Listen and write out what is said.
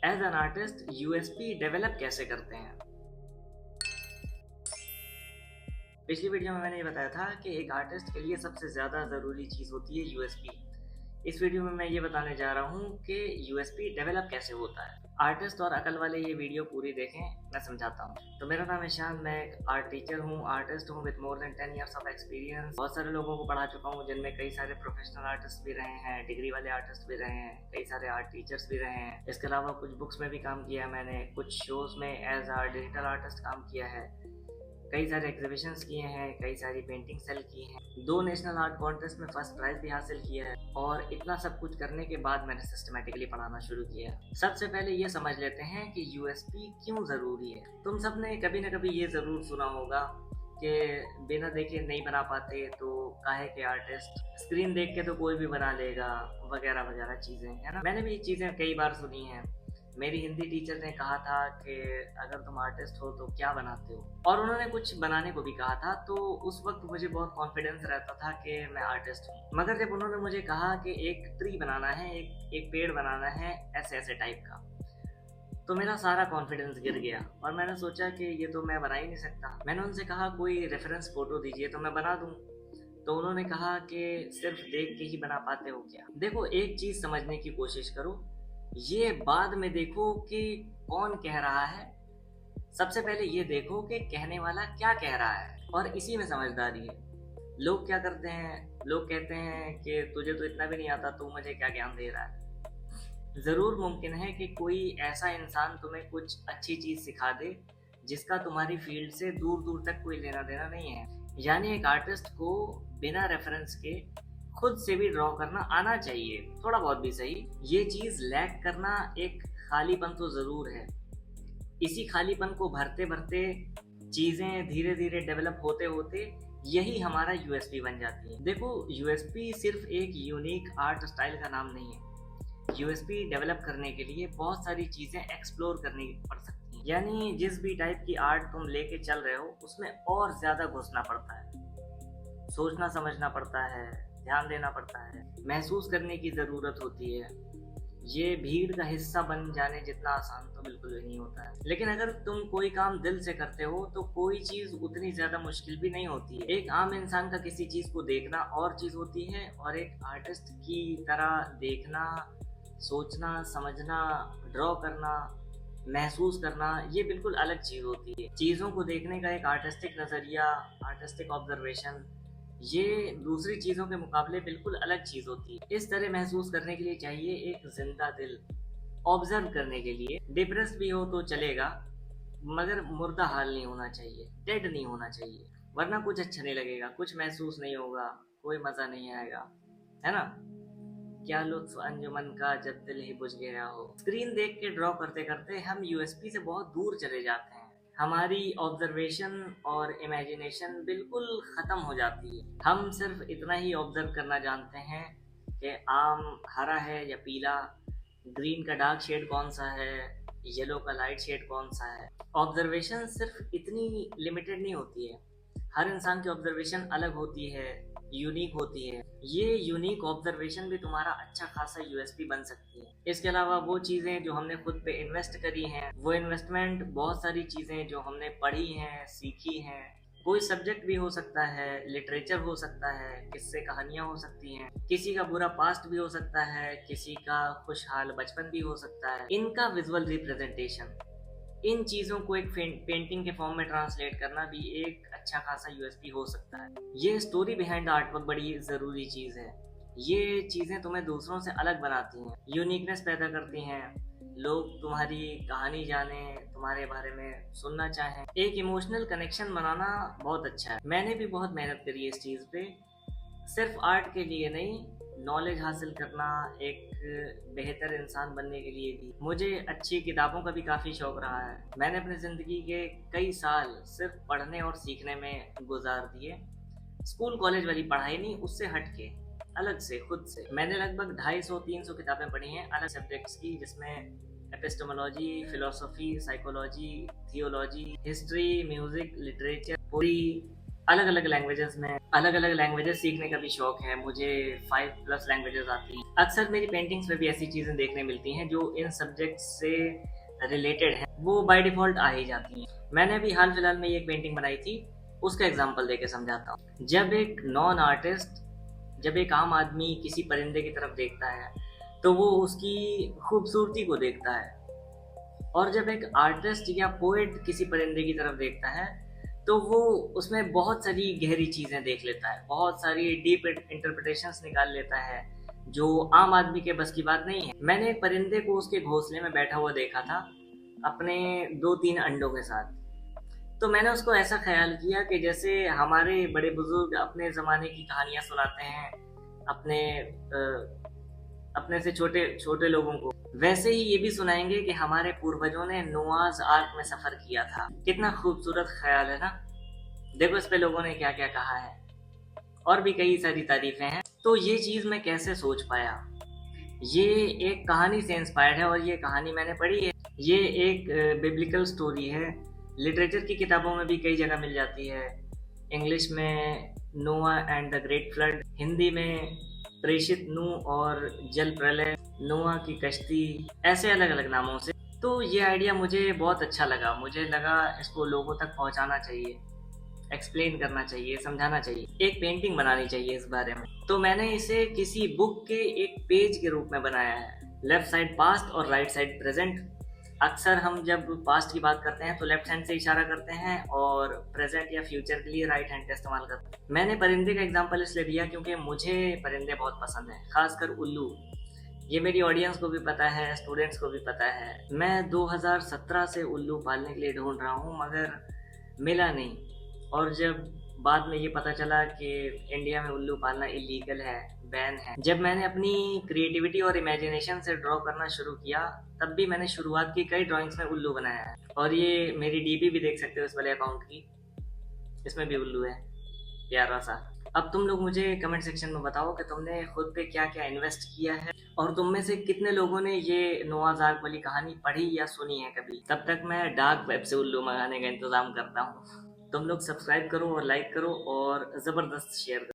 As an artist USP develop कैसे करते हैं। पिछली वीडियो में मैंने ये बताया था कि एक आर्टिस्ट के लिए सबसे ज़्यादा ज़रूरी चीज़ होती है यूएसपी। इस वीडियो में मैं ये बताने जा रहा हूँ कि यूएसपी डेवलप कैसे होता है। आर्टिस्ट और अकल वाले ये वीडियो पूरी देखें, मैं समझाता हूँ। तो मेरा नाम है शान, मैं एक आर्ट टीचर हूँ, आर्टिस्ट हूँ with more than 10 years of experience. बहुत सारे लोगों को पढ़ा चुका हूँ, जिनमें कई सारे प्रोफेशनल आर्टिस्ट भी रहे हैं, डिग्री वाले आर्टिस्ट भी रहे हैं, कई सारे आर्ट टीचर्स भी रहे हैं। इसके अलावा कुछ बुक्स में भी काम किया है मैंने, कुछ शोज में एज आ डिजिटल आर्टिस्ट काम किया है, कई सारे एग्जीबिशंस किए हैं, कई सारी पेंटिंग सेल की हैं, 2 नेशनल आर्ट कॉन्टेस्ट में फर्स्ट प्राइज भी हासिल किया है। और इतना सब कुछ करने के बाद मैंने सिस्टमेटिकली पढ़ाना शुरू किया। सबसे पहले ये समझ लेते हैं कि यूएसपी क्यों ज़रूरी है। तुम सब ने कभी ना कभी ये ज़रूर सुना होगा कि बिना देखे नहीं बना पाते तो काहे के आर्टिस्ट, स्क्रीन देख के तो कोई भी बना लेगा, वगैरह वगैरह चीज़ें, है ना। मैंने भी ये चीज़ें कई बार सुनी हैं। मेरी हिंदी टीचर ने कहा था कि अगर तुम आर्टिस्ट हो तो क्या बनाते हो, और उन्होंने कुछ बनाने को भी कहा था। तो उस वक्त मुझे बहुत कॉन्फिडेंस रहता था कि मैं आर्टिस्ट हूँ। मगर जब उन्होंने मुझे कहा कि एक ट्री बनाना है, एक पेड़ बनाना है ऐसे ऐसे टाइप का, तो मेरा सारा कॉन्फिडेंस गिर गया और मैंने सोचा कि ये तो मैं बना ही नहीं सकता। मैंने उनसे कहा कोई रेफरेंस फोटो दीजिए तो मैं बना दूँ। तो उन्होंने कहा कि सिर्फ देख के ही बना पाते हो क्या। देखो, एक चीज़ समझने की कोशिश करो, ये बाद में देखो कि कौन कह रहा है। सबसे पहले ये देखो कि कहने वाला क्या कह रहा है, और इसी में समझदारी है। लोग क्या करते हैं, लोग कहते हैं कि तुझे तो इतना भी नहीं आता, तू मुझे क्या ज्ञान दे रहा है। ज़रूर मुमकिन है कि कोई ऐसा इंसान तुम्हें कुछ अच्छी चीज़ सिखा दे जिसका तुम्हारी फील्ड से दूर दूर तक कोई लेना देना नहीं है। यानी एक आर्टिस्ट को बिना रेफरेंस के खुद से भी ड्रॉ करना आना चाहिए, थोड़ा बहुत भी सही। ये चीज़ लैक करना, एक खालीपन तो ज़रूर है। इसी खालीपन को भरते भरते चीज़ें धीरे धीरे डेवलप होते होते यही हमारा यूएसपी बन जाती है। देखो, यूएसपी सिर्फ एक यूनिक आर्ट स्टाइल का नाम नहीं है। यूएसपी डेवलप करने के लिए बहुत सारी चीज़ें एक्सप्लोर करनी पड़ सकती हैं। यानी जिस भी टाइप की आर्ट तुम लेके चल रहे हो उसमें और ज़्यादा घुसना पड़ता है, सोचना समझना पड़ता है, ध्यान देना पड़ता है, महसूस करने की ज़रूरत होती है। ये भीड़ का हिस्सा बन जाने जितना आसान तो बिल्कुल भी नहीं होता है। लेकिन अगर तुम कोई काम दिल से करते हो तो कोई चीज़ उतनी ज़्यादा मुश्किल भी नहीं होती है। एक आम इंसान का किसी चीज़ को देखना और चीज़ होती है, और एक आर्टिस्ट की तरह देखना, सोचना, समझना, ड्रॉ करना, महसूस करना, ये बिल्कुल अलग चीज़ होती है। चीज़ों को देखने का एक आर्टिस्टिक नज़रिया, आर्टिस्टिक ऑब्जर्वेशन, ये दूसरी चीज़ों के मुकाबले बिल्कुल अलग चीज़ होती है। इस तरह महसूस करने के लिए चाहिए एक जिंदा दिल, ऑब्जर्व करने के लिए। डिप्रेस भी हो तो चलेगा, मगर मुर्दा हाल नहीं होना चाहिए, डेड नहीं होना चाहिए, वरना कुछ अच्छा नहीं लगेगा, कुछ महसूस नहीं होगा, कोई मज़ा नहीं आएगा, है ना। क्या लुत्फ अंजुमन का जब दिल ही बुझ गया हो। स्क्रीन देख के ड्रॉ करते करते हम यूएसपी से बहुत दूर चले जाते हैं। हमारी ऑब्जर्वेशन और इमेजिनेशन बिल्कुल ख़त्म हो जाती है। हम सिर्फ इतना ही ऑब्जर्व करना जानते हैं कि आम हरा है या पीला, ग्रीन का डार्क शेड कौन सा है, येलो का लाइट शेड कौन सा है। ऑब्जर्वेशन सिर्फ इतनी लिमिटेड नहीं होती है, हर इंसान की ऑब्जर्वेशन अलग होती है, यूनिक होती है। ये यूनिक ऑब्जर्वेशन भी तुम्हारा अच्छा खासा यूएसपी बन सकती है। इसके अलावा वो चीज़ें जो हमने खुद पे इन्वेस्ट करी हैं, वो इन्वेस्टमेंट बहुत सारी चीज़ें जो हमने पढ़ी हैं, सीखी हैं, कोई सब्जेक्ट भी हो सकता है, लिटरेचर हो सकता है, किस्से कहानियाँ हो सकती हैं, किसी का बुरा पास्ट भी हो सकता है, किसी का खुशहाल बचपन भी हो सकता है। इनका विजुअल रिप्रेजेंटेशन, इन चीज़ों को एक पेंटिंग के फॉर्म में ट्रांसलेट करना भी एक अच्छा खासा यूएसपी हो सकता है। ये स्टोरी बिहाइंड आर्टवर्क बड़ी ज़रूरी चीज़ है। ये चीज़ें तुम्हें दूसरों से अलग बनाती हैं, यूनिकनेस पैदा करती हैं। लोग तुम्हारी कहानी जाने, तुम्हारे बारे में सुनना चाहें। एक इमोशनल कनेक्शन बनाना बहुत अच्छा है। मैंने भी बहुत मेहनत करी है इस चीज़ पे, सिर्फ आर्ट के लिए नहीं, नॉलेज हासिल करना, एक बेहतर इंसान बनने के लिए भी। मुझे अच्छी किताबों का भी काफ़ी शौक रहा है। मैंने अपनी ज़िंदगी के कई साल सिर्फ पढ़ने और सीखने में गुजार दिए। स्कूल कॉलेज वाली पढ़ाई नहीं, उससे हट के अलग से खुद से मैंने लगभग 250-300 किताबें पढ़ी हैं अलग सब्जेक्ट्स की, जिसमें epistemology, philosophy, psychology, theology, history, music, literature, poetry, अलग अलग लैंग्वेजेस सीखने का भी शौक है मुझे। 5+ लैंग्वेजेस आती हैं। अक्सर मेरी पेंटिंग्स में भी ऐसी चीज़ें देखने मिलती हैं जो इन सब्जेक्ट्स से रिलेटेड हैं, वो बाय डिफ़ॉल्ट आ ही जाती हैं। मैंने अभी हाल फिलहाल में ये एक पेंटिंग बनाई थी, उसका एग्जांपल देके समझाता हूँ। जब एक आम आदमी किसी परिंदे की तरफ देखता है तो वो उसकी खूबसूरती को देखता है, और जब एक आर्टिस्ट या पोएट किसी परिंदे की तरफ देखता है तो वो उसमें बहुत सारी गहरी चीज़ें देख लेता है, बहुत सारी डीप इंटरप्रिटेशंस निकाल लेता है जो आम आदमी के बस की बात नहीं है। मैंने एक परिंदे को उसके घोंसले में बैठा हुआ देखा था अपने 2-3 अंडों के साथ। तो मैंने उसको ऐसा ख्याल किया कि जैसे हमारे बड़े बुजुर्ग अपने ज़माने की कहानियाँ सुनाते हैं अपने अपने से छोटे छोटे लोगों को, वैसे ही ये भी सुनाएंगे कि हमारे पूर्वजों ने नोआज आर्क में सफर किया था। कितना खूबसूरत ख्याल है ना। देखो इस पे लोगों ने क्या क्या कहा है, और भी कई सारी तारीफें हैं। तो ये चीज़ मैं कैसे सोच पाया, ये एक कहानी से इंस्पायर्ड है, और ये कहानी मैंने पढ़ी है। ये एक बिब्लिकल स्टोरी है, लिटरेचर की किताबों में भी कई जगह मिल जाती है। इंग्लिश में नोआ and the great flood, Hindi में प्रेषित नूह और जल प्रलय, नोआ की कश्ती, ऐसे अलग अलग नामों से। तो ये आइडिया मुझे बहुत अच्छा लगा, मुझे लगा इसको लोगों तक पहुंचाना चाहिए, एक्सप्लेन करना चाहिए, समझाना चाहिए, एक पेंटिंग बनानी चाहिए इस बारे में। तो मैंने इसे किसी बुक के एक पेज के रूप में बनाया है। लेफ्ट साइड पास्ट और राइट साइड प्रेजेंट। अक्सर हम जब पास्ट की बात करते हैं तो लेफ्ट हैंड से इशारा करते हैं, और प्रेजेंट या फ्यूचर के लिए राइट हैंड का इस्तेमाल करते हैं। मैंने परिंदे का एग्जांपल इसलिए दिया क्योंकि मुझे परिंदे बहुत पसंद हैं, खासकर उल्लू। ये मेरी ऑडियंस को भी पता है, स्टूडेंट्स को भी पता है। मैं 2017 से उल्लू पालने के लिए ढूंढ रहा हूँ, मगर मिला नहीं। और जब बाद में ये पता चला कि इंडिया में उल्लू पालना इलीगल है, बैन है, जब मैंने अपनी क्रिएटिविटी और इमेजिनेशन से ड्रॉ करना शुरू किया, तब भी मैंने शुरुआत की कई ड्राइंग्स में उल्लू बनाया है। और ये मेरी डीपी भी देख सकते हो इस वाले अकाउंट की, इसमें भी उल्लू है, प्यारा सा। अब तुम लोग मुझे कमेंट सेक्शन में बताओ कि तुमने खुद पे क्या क्या इन्वेस्ट किया है, और तुम में से कितने लोगों ने ये नोआज़ आर्क वाली कहानी पढ़ी या सुनी है कभी। तब तक मैं डार्क वेब से उल्लू मंगाने का इंतज़ाम करता हूँ। तुम लोग सब्सक्राइब करो और लाइक करो और ज़बरदस्त शेयर करो।